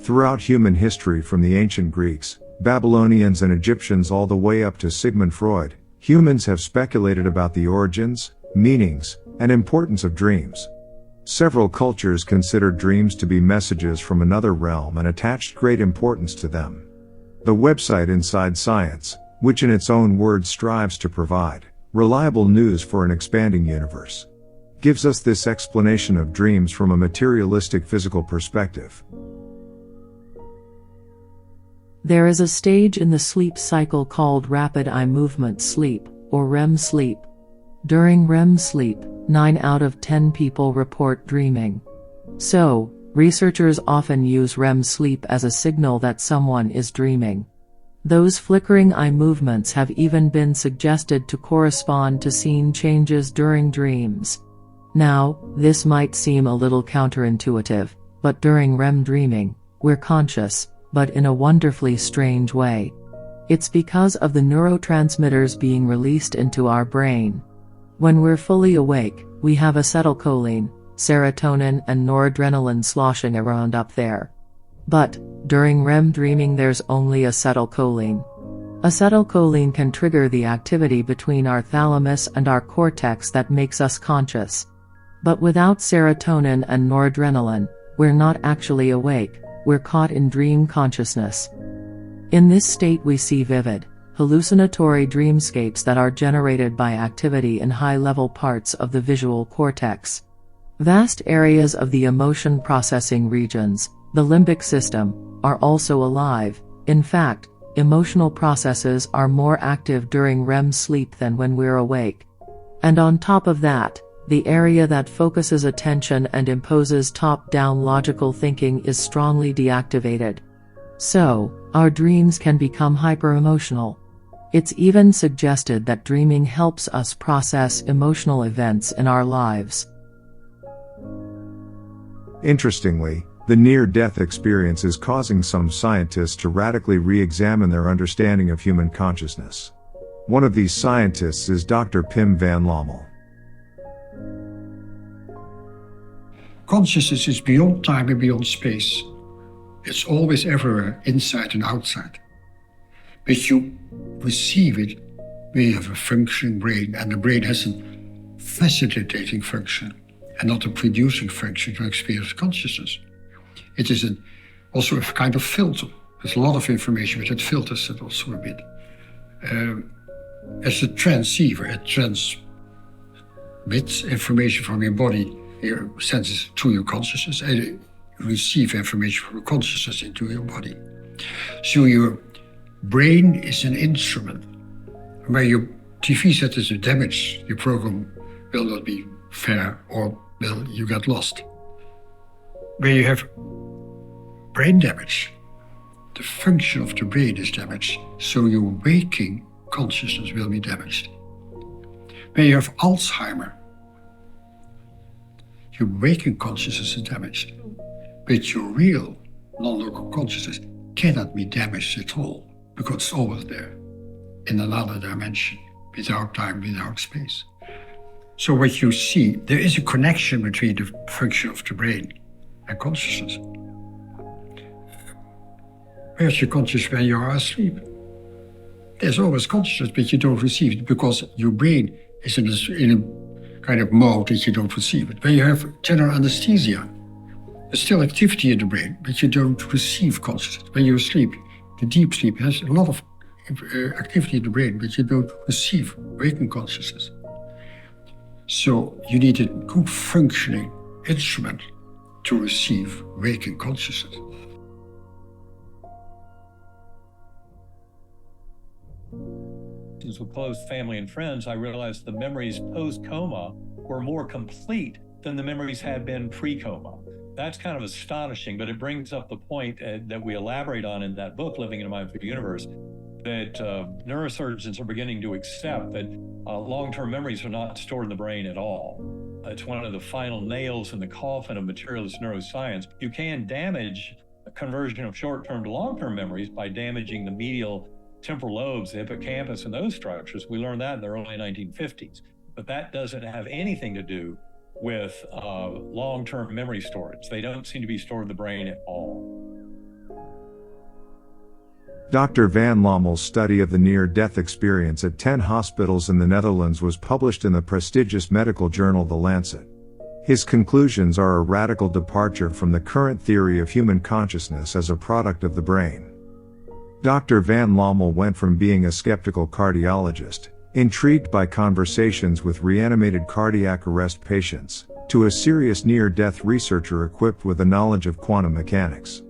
Throughout human history, from the ancient Greeks, Babylonians and Egyptians all the way up to Sigmund Freud, humans have speculated about the origins, meanings, and importance of dreams. Several cultures considered dreams to be messages from another realm and attached great importance to them. The website Inside Science, which in its own words strives to provide reliable news for an expanding universe, gives us this explanation of dreams from a materialistic physical perspective. There is a stage in the sleep cycle called rapid eye movement sleep, or REM sleep. During REM sleep, 9 out of 10 people report dreaming. So, researchers often use REM sleep as a signal that someone is dreaming. Those flickering eye movements have even been suggested to correspond to scene changes during dreams. Now, this might seem a little counterintuitive, but during REM dreaming, we're conscious, but in a wonderfully strange way. It's because of the neurotransmitters being released into our brain. When we're fully awake, we have acetylcholine, serotonin and noradrenaline sloshing around up there. But, during REM dreaming there's only acetylcholine. Acetylcholine can trigger the activity between our thalamus and our cortex that makes us conscious. But without serotonin and noradrenaline, we're not actually awake, we're caught in dream consciousness. In this state we see vivid, hallucinatory dreamscapes that are generated by activity in high-level parts of the visual cortex. Vast areas of the emotion processing regions, the limbic system, are also alive. In fact, emotional processes are more active during REM sleep than when we're awake. And on top of that, the area that focuses attention and imposes top-down logical thinking is strongly deactivated. So, our dreams can become hyper-emotional. It's even suggested that dreaming helps us process emotional events in our lives. Interestingly, the near-death experience is causing some scientists to radically re-examine their understanding of human consciousness. One of these scientists is Dr. Pim van Lommel. Consciousness is beyond time and beyond space. It's always everywhere, inside and outside. But you receive it when you have a functioning brain, and the brain has a facilitating function and not a producing function to experience consciousness. It is also a kind of filter. There's a lot of information, but it filters it also a bit. As a transceiver, it transmits information from your body, your senses, to your consciousness, and you receive information from your consciousness into your body. So your brain is an instrument. Where your TV set is damaged, your program will not be fair, or will you get lost. Where you have brain damage, the function of the brain is damaged, so your waking consciousness will be damaged. Where you have Alzheimer, your waking consciousness is damaged, but your real non-local consciousness cannot be damaged at all, because it's always there, in another dimension, without time, without space. So what you see, there is a connection between the function of the brain and consciousness. Where's your consciousness when you are asleep? There's always consciousness, but you don't receive it because your brain is in a kind of mode that you don't receive it. When you have general anesthesia, there's still activity in the brain, but you don't receive consciousness. When you're asleep, the deep sleep has a lot of activity in the brain, but you don't receive waking consciousness. So you need a good functioning instrument to receive waking consciousness. With close family and friends, I realized the memories post-coma were more complete than the memories had been pre-coma. That's kind of astonishing, but it brings up the point that we elaborate on in that book, Living in a Mindful Universe, that neurosurgeons are beginning to accept that long-term memories are not stored in the brain at all. It's one of the final nails in the coffin of materialist neuroscience. You can damage a conversion of short-term to long-term memories by damaging the medial temporal lobes, the hippocampus, and those structures. We learned that in the early 1950s. But that doesn't have anything to do with long-term memory storage. They don't seem to be stored in the brain at all. Dr. van Lommel's study of the near-death experience at 10 hospitals in the Netherlands was published in the prestigious medical journal The Lancet. His conclusions are a radical departure from the current theory of human consciousness as a product of the brain. Dr. van Lommel went from being a skeptical cardiologist, intrigued by conversations with reanimated cardiac arrest patients, to a serious near-death researcher equipped with a knowledge of quantum mechanics.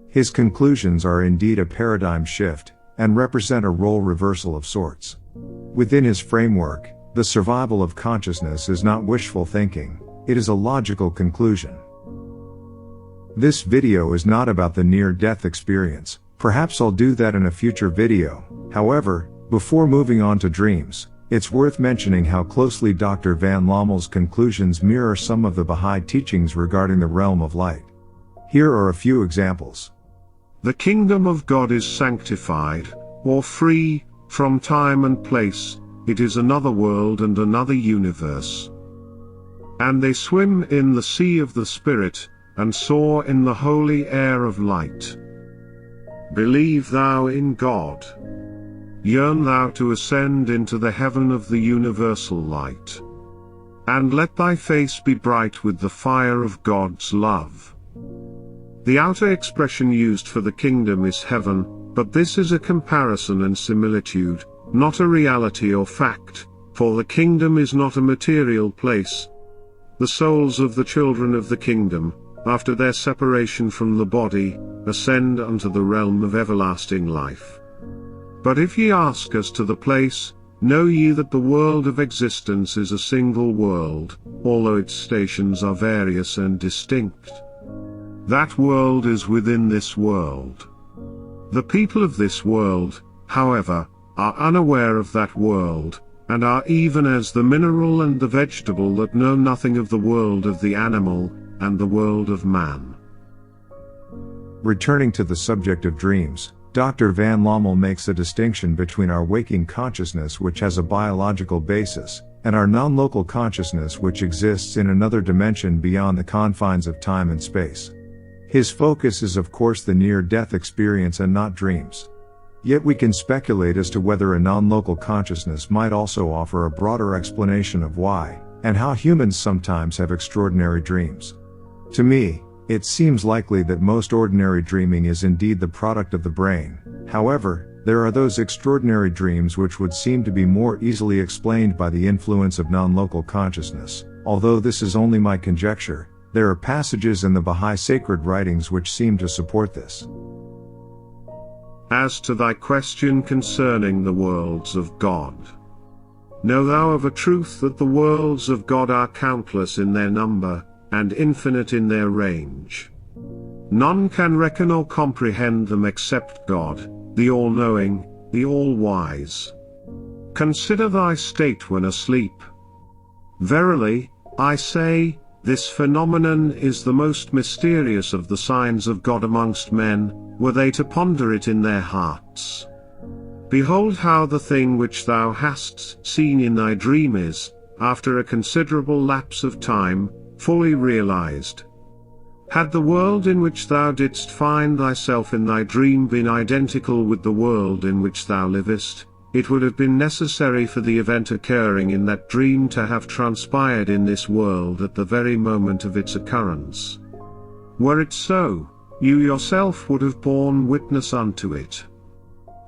His conclusions are indeed a paradigm shift, and represent a role reversal of sorts. Within his framework, the survival of consciousness is not wishful thinking, it is a logical conclusion. This video is not about the near-death experience, perhaps I'll do that in a future video. However, before moving on to dreams, it's worth mentioning how closely Dr. van Lommel's conclusions mirror some of the Baha'i teachings regarding the realm of light. Here are a few examples. The kingdom of God is sanctified, or free, from time and place, it is another world and another universe. And they swim in the sea of the Spirit, and soar in the holy air of light. Believe thou in God. Yearn thou to ascend into the heaven of the universal light. And let thy face be bright with the fire of God's love. The outer expression used for the kingdom is heaven, but this is a comparison and similitude, not a reality or fact, for the kingdom is not a material place. The souls of the children of the kingdom, after their separation from the body, ascend unto the realm of everlasting life. But if ye ask as to the place, know ye that the world of existence is a single world, although its stations are various and distinct. That world is within this world. The people of this world, however, are unaware of that world, and are even as the mineral and the vegetable that know nothing of the world of the animal, and the world of man. Returning to the subject of dreams, Dr. van Lommel makes a distinction between our waking consciousness, which has a biological basis, and our non-local consciousness, which exists in another dimension beyond the confines of time and space. His focus is of course the near-death experience and not dreams. Yet we can speculate as to whether a non-local consciousness might also offer a broader explanation of why, and how humans sometimes have extraordinary dreams. To me, it seems likely that most ordinary dreaming is indeed the product of the brain. However, there are those extraordinary dreams which would seem to be more easily explained by the influence of non-local consciousness. Although this is only my conjecture, there are passages in the Baha'i sacred writings which seem to support this. As to thy question concerning the worlds of God, know thou of a truth that the worlds of God are countless in their number, and infinite in their range. None can reckon or comprehend them except God, the all-knowing, the all-wise. Consider thy state when asleep. Verily, I say, this phenomenon is the most mysterious of the signs of God amongst men, were they to ponder it in their hearts. Behold how the thing which thou hast seen in thy dream is, after a considerable lapse of time, fully realized. Had the world in which thou didst find thyself in thy dream been identical with the world in which thou livest, it would have been necessary for the event occurring in that dream to have transpired in this world at the very moment of its occurrence. Were it so, you yourself would have borne witness unto it.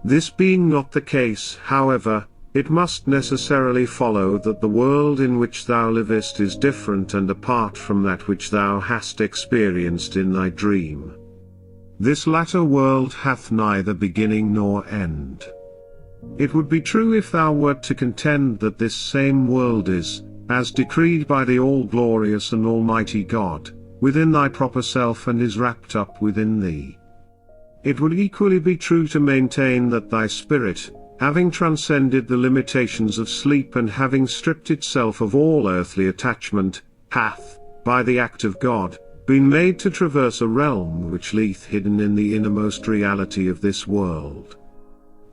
This being not the case, however, it must necessarily follow that the world in which thou livest is different and apart from that which thou hast experienced in thy dream. This latter world hath neither beginning nor end. It would be true if thou wert to contend that this same world is, as decreed by the all-glorious and almighty God, within thy proper self and is wrapped up within thee. It would equally be true to maintain that thy spirit, having transcended the limitations of sleep and having stripped itself of all earthly attachment, hath, by the act of God, been made to traverse a realm which lieth hidden in the innermost reality of this world.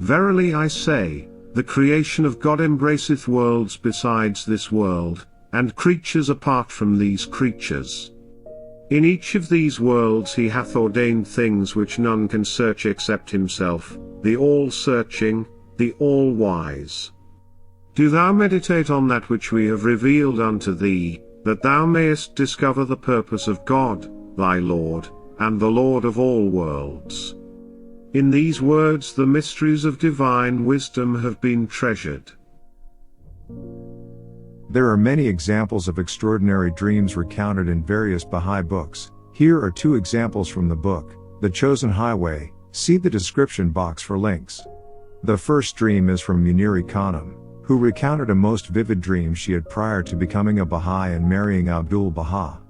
Verily I say, the creation of God embraceth worlds besides this world, and creatures apart from these creatures. In each of these worlds he hath ordained things which none can search except himself, the all-searching, the all-wise. Do thou meditate on that which we have revealed unto thee, that thou mayest discover the purpose of God, thy Lord, and the Lord of all worlds. In these words the mysteries of divine wisdom have been treasured. There are many examples of extraordinary dreams recounted in various Bahá'í books. Here are 2 examples from the book, The Chosen Highway. See the description box for links. The first dream is from Muniri Khanum, who recounted a most vivid dream she had prior to becoming a Bahá'í and marrying Abdul Baha.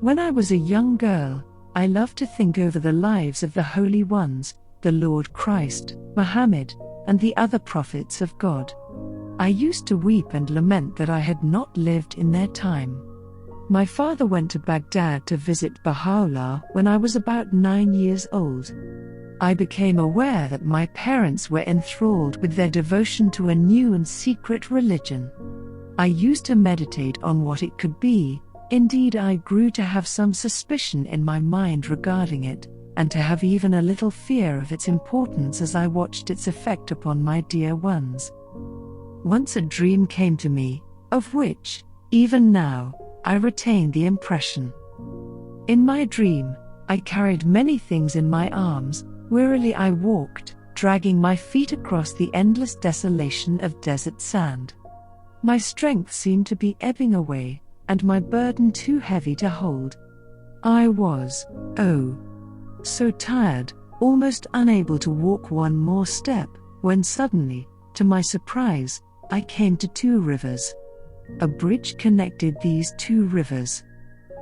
When I was a young girl, I loved to think over the lives of the holy ones, the Lord Christ, Muhammad, and the other prophets of God. I used to weep and lament that I had not lived in their time. My father went to Baghdad to visit Baha'u'llah when I was about 9 years old. I became aware that my parents were enthralled with their devotion to a new and secret religion. I used to meditate on what it could be. Indeed, I grew to have some suspicion in my mind regarding it, and to have even a little fear of its importance as I watched its effect upon my dear ones. Once a dream came to me, of which, even now, I retain the impression. In my dream, I carried many things in my arms. Wearily I walked, dragging my feet across the endless desolation of desert sand. My strength seemed to be ebbing away, and my burden too heavy to hold. I was, so tired, almost unable to walk one more step, when suddenly, to my surprise, I came to 2 rivers. A bridge connected these 2 rivers.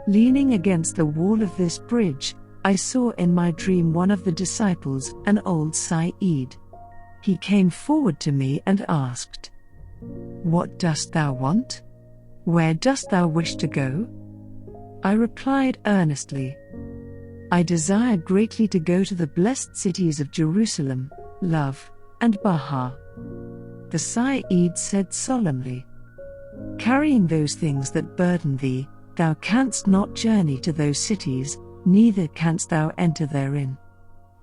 Leaning against the wall of this bridge, I saw in my dream one of the disciples, an old Sayyid. He came forward to me and asked, "What dost thou want? Where dost thou wish to go?" I replied earnestly, "I desire greatly to go to the blessed cities of Jerusalem, Love, and Baha." The Sayyid said solemnly, "Carrying those things that burden thee, thou canst not journey to those cities, neither canst thou enter therein.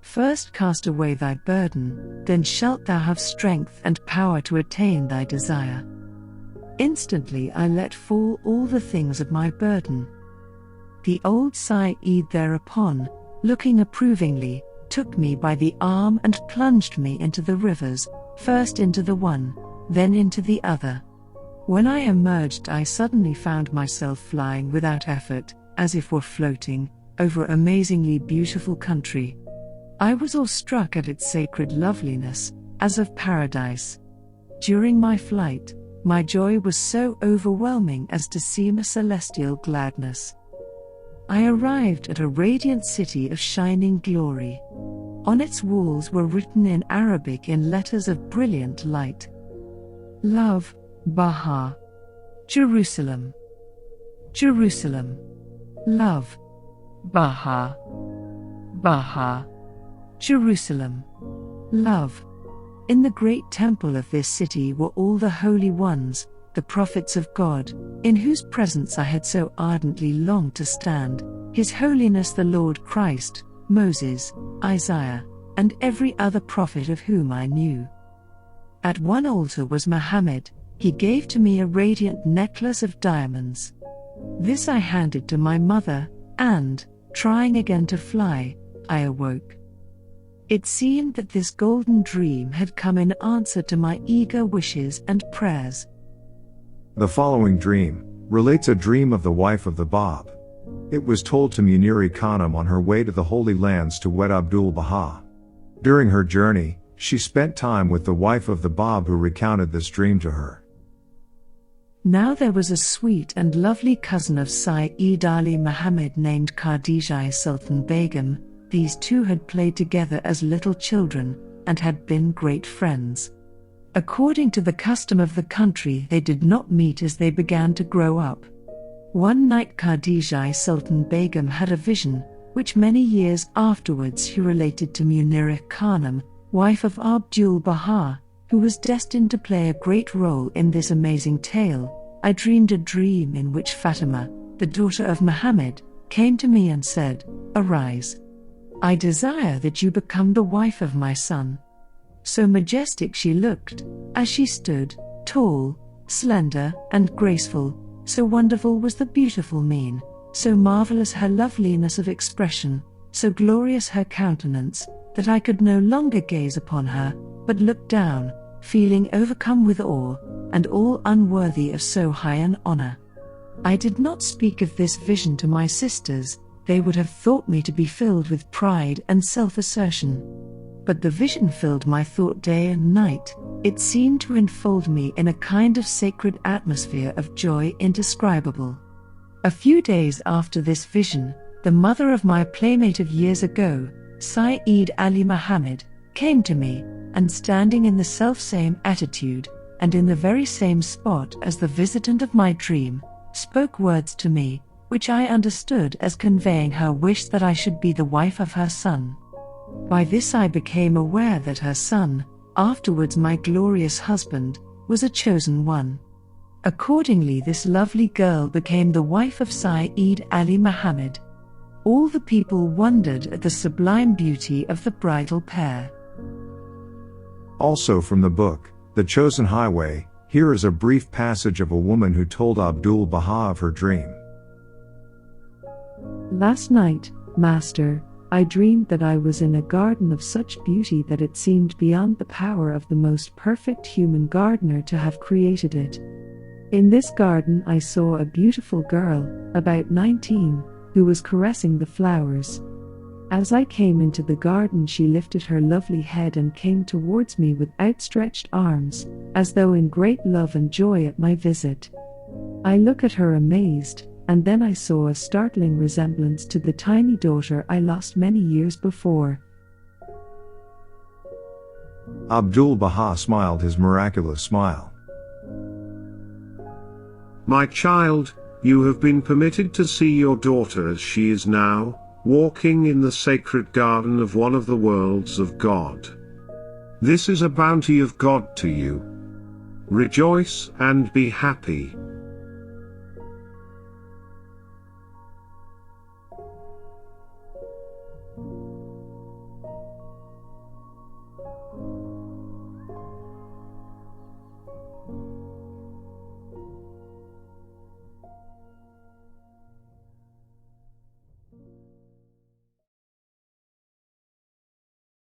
First cast away thy burden, then shalt thou have strength and power to attain thy desire." Instantly I let fall all the things of my burden. The old Sayyid thereupon, looking approvingly, took me by the arm and plunged me into the rivers, first into the one, then into the other. When I emerged, I suddenly found myself flying without effort, as if were floating, over amazingly beautiful country. I was awestruck at its sacred loveliness, as of paradise. During my flight, my joy was so overwhelming as to seem a celestial gladness. I arrived at a radiant city of shining glory. On its walls were written in Arabic in letters of brilliant light, "Love, Baha. Jerusalem. Jerusalem. Love. Baha. Baha. Jerusalem. Love." In the great temple of this city were all the holy ones, the prophets of God, in whose presence I had so ardently longed to stand, His Holiness the Lord Christ, Moses, Isaiah, and every other prophet of whom I knew. At one altar was Muhammad. He gave to me a radiant necklace of diamonds. This I handed to my mother, and, trying again to fly, I awoke. It seemed that this golden dream had come in answer to my eager wishes and prayers. The following dream relates a dream of the wife of the Bab. It was told to Muniri Khanum on her way to the Holy Lands to wed Abdul Baha. During her journey, she spent time with the wife of the Bab who recounted this dream to her. Now there was a sweet and lovely cousin of Sayyid Ali Muhammad named Khadija Sultan Begum. These 2 had played together as little children, and had been great friends. According to the custom of the country, they did not meet as they began to grow up. One night Khadija Sultan Begum had a vision, which many years afterwards she related to Muniri Khanum, wife of Abdul Baha, who was destined to play a great role in this amazing tale. I dreamed a dream in which Fatima, the daughter of Muhammad, came to me and said, "Arise. I desire that you become the wife of my son. So majestic she looked, as she stood, tall, slender, and graceful, so wonderful was the beautiful mien, so marvelous her loveliness of expression, so glorious her countenance, that I could no longer gaze upon her, but look down, feeling overcome with awe, and all unworthy of so high an honor. I did not speak of this vision to my sisters, they would have thought me to be filled with pride and self-assertion. But the vision filled my thought day and night, it seemed to enfold me in a kind of sacred atmosphere of joy indescribable. A few days after this vision, the mother of my playmate of years ago, Saeed Ali Muhammad, came to me, and standing in the self-same attitude, and in the very same spot as the visitant of my dream, spoke words to me, which I understood as conveying her wish that I should be the wife of her son. By this I became aware that her son, afterwards my glorious husband, was a chosen one. Accordingly this lovely girl became the wife of Saeed Ali Muhammad. All the people wondered at the sublime beauty of the bridal pair. Also from the book, The Chosen Highway, here is a brief passage of a woman who told Abdul Baha of her dream. Last night, Master, I dreamed that I was in a garden of such beauty that it seemed beyond the power of the most perfect human gardener to have created it. In this garden I saw a beautiful girl, about 19, who was caressing the flowers. As I came into the garden she lifted her lovely head and came towards me with outstretched arms, as though in great love and joy at my visit. I looked at her amazed, and then I saw a startling resemblance to the tiny daughter I lost many years before. Abdul Baha smiled his miraculous smile. My child, you have been permitted to see your daughter as she is now, walking in the sacred garden of one of the worlds of God. This is a bounty of God to you. Rejoice and be happy.